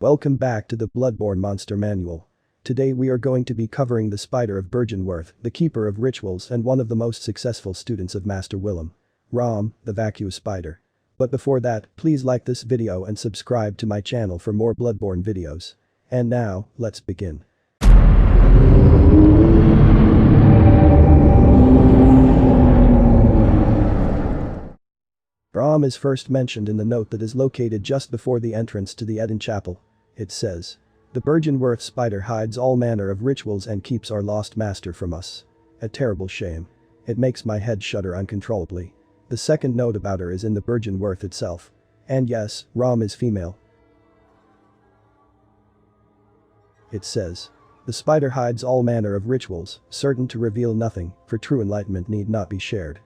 Welcome back to the Bloodborne Monster Manual. Today we are going to be covering the Spider of Byrgenwerth, the Keeper of Rituals and one of the most successful students of Master Willem. ROM, the VACUOUS Spider. But before that, please like this video and subscribe to my channel for more Bloodborne videos. And now, let's begin. ROM is first mentioned in the note that is located just before the entrance to the Eden Chapel. It says, "The Byrgenwerth spider hides all manner of rituals and keeps our lost master from us. A terrible shame. It makes my head shudder uncontrollably." The second note about her is in the Byrgenwerth itself. And yes, ROM is female. It says, "The spider hides all manner of rituals, certain to reveal nothing, for true enlightenment need not be shared."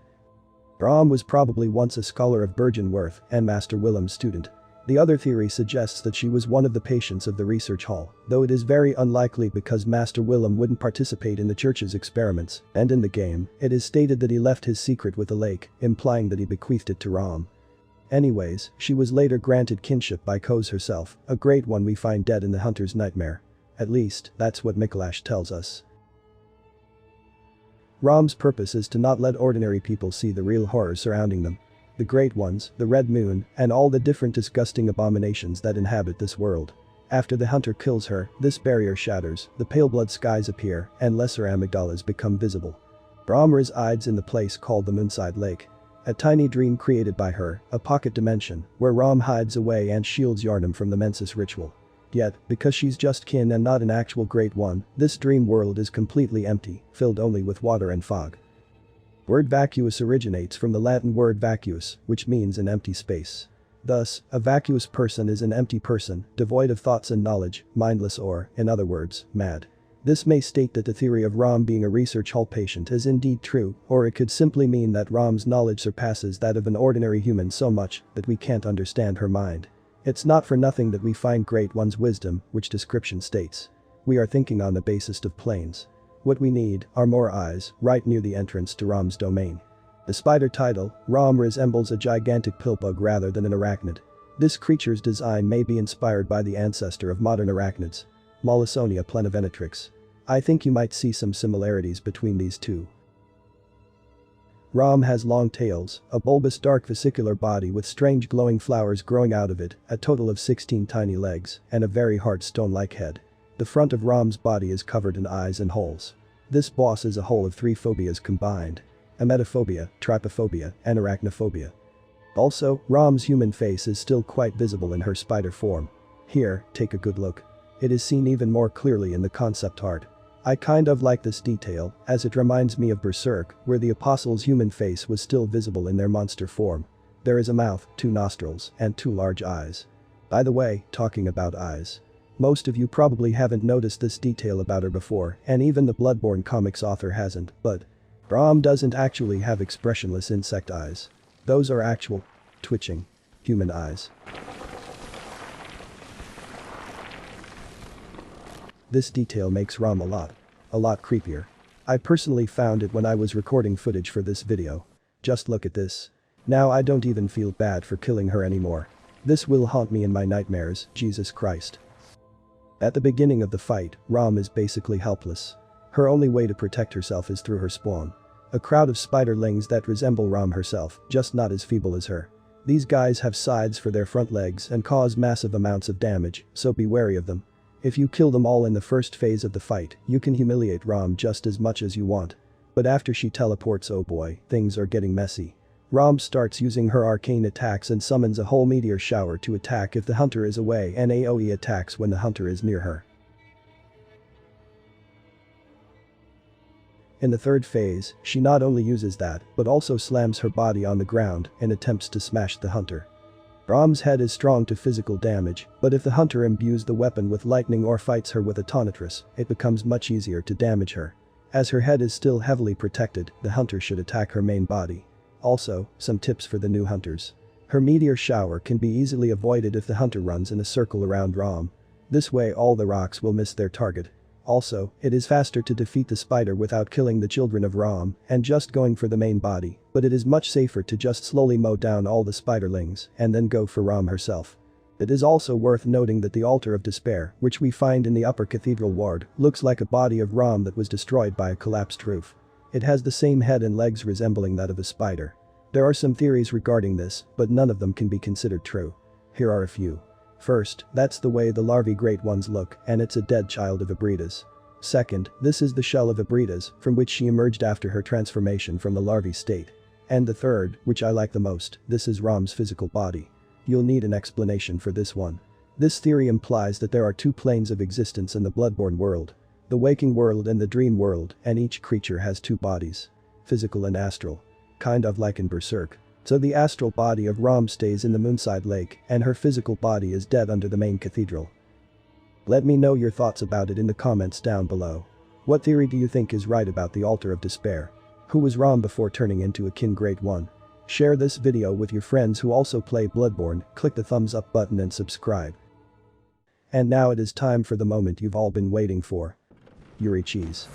ROM was probably once a scholar of Byrgenwerth and Master Willem's student. The other theory suggests that she was one of the patients of the research hall, though it is very unlikely because Master Willem wouldn't participate in the church's experiments, and in the game, it is stated that he left his secret with the lake, implying that he bequeathed it to ROM. Anyways, she was later granted kinship by Koz herself, a great one we find dead in the Hunter's Nightmare. At least, that's what Mikolash tells us. ROM's purpose is to not let ordinary people see the real horror surrounding them. The Great Ones, the Red Moon, and all the different disgusting abominations that inhabit this world. After the hunter kills her, this barrier shatters, the pale blood skies appear, and lesser amygdalas become visible. ROM resides in the place called the Moonside Lake. A tiny dream created by her, a pocket dimension, where ROM hides away and shields Yharnam from the Mensis ritual. Yet, because she's just kin and not an actual Great One, this dream world is completely empty, filled only with water and fog. Word vacuous originates from the Latin word vacuus, which means an empty space. Thus, a vacuous person is an empty person, devoid of thoughts and knowledge, mindless or, in other words, mad. This may state that the theory of ROM being a research hall patient is indeed true, or it could simply mean that ROM's knowledge surpasses that of an ordinary human so much that we can't understand her mind. It's not for nothing that we find Great One's wisdom, which description states. We are thinking on the basis of planes. What we need are more eyes, right near the entrance to ROM's domain. The spider title, ROM resembles a gigantic pillbug rather than an arachnid. This creature's design may be inspired by the ancestor of modern arachnids, Mollisonia plenivenatrix. I think you might see some similarities between these two. ROM has long tails, a bulbous dark vesicular body with strange glowing flowers growing out of it, a total of 16 tiny legs, and a very hard stone-like head. The front of ROM's body is covered in eyes and holes. This boss is a whole of 3 phobias combined. Emetophobia, trypophobia, and arachnophobia. Also, ROM's human face is still quite visible in her spider form. Here, take a good look. It is seen even more clearly in the concept art. I kind of like this detail, as it reminds me of Berserk, where the apostles' human face was still visible in their monster form. There is a mouth, 2 nostrils, and 2 large eyes. By the way, talking about eyes. Most of you probably haven't noticed this detail about her before, and even the Bloodborne comics author hasn't, but ROM doesn't actually have expressionless insect eyes. Those are actual, twitching, human eyes. This detail makes ROM a lot creepier. I personally found it when I was recording footage for this video. Just look at this. Now I don't even feel bad for killing her anymore. This will haunt me in my nightmares, Jesus Christ. At the beginning of the fight, ROM is basically helpless. Her only way to protect herself is through her spawn. A crowd of spiderlings that resemble ROM herself, just not as feeble as her. These guys have sides for their front legs and cause massive amounts of damage, so be wary of them. If you kill them all in the first phase of the fight, you can humiliate ROM just as much as you want. But after she teleports, oh boy, things are getting messy. ROM starts using her arcane attacks and summons a whole meteor shower to attack if the hunter is away and AoE attacks when the hunter is near her. In the third phase, she not only uses that, but also slams her body on the ground and attempts to smash the hunter. ROM's head is strong to physical damage, but if the hunter imbues the weapon with lightning or fights her with a tonitrus, it becomes much easier to damage her. As her head is still heavily protected, the hunter should attack her main body. Also, some tips for the new hunters. Her meteor shower can be easily avoided if the hunter runs in a circle around ROM. This way all the rocks will miss their target. Also, it is faster to defeat the spider without killing the children of ROM and just going for the main body, but it is much safer to just slowly mow down all the spiderlings and then go for ROM herself. It is also worth noting that the Altar of Despair, which we find in the upper cathedral ward, looks like a body of ROM that was destroyed by a collapsed roof. It has the same head and legs resembling that of a spider. There are some theories regarding this, but none of them can be considered true. Here are a few. First, that's the way the larvae great ones look, and it's a dead child of Abritas. Second, this is the shell of Abritas, from which she emerged after her transformation from the larvae state. And the third, which I like the most, this is ROM's physical body. You'll need an explanation for this one. This theory implies that there are two planes of existence in the Bloodborne world. The waking world and the dream world, and each creature has two bodies. Physical and astral. Kind of like in Berserk. So the astral body of ROM stays in the Moonside Lake, and her physical body is dead under the main cathedral. Let me know your thoughts about it in the comments down below. What theory do you think is right about the Altar of Despair? Who was ROM before turning into a Kin Great One? Share this video with your friends who also play Bloodborne, click the thumbs up button and subscribe. And now it is time for the moment you've all been waiting for. Yuri Cheese.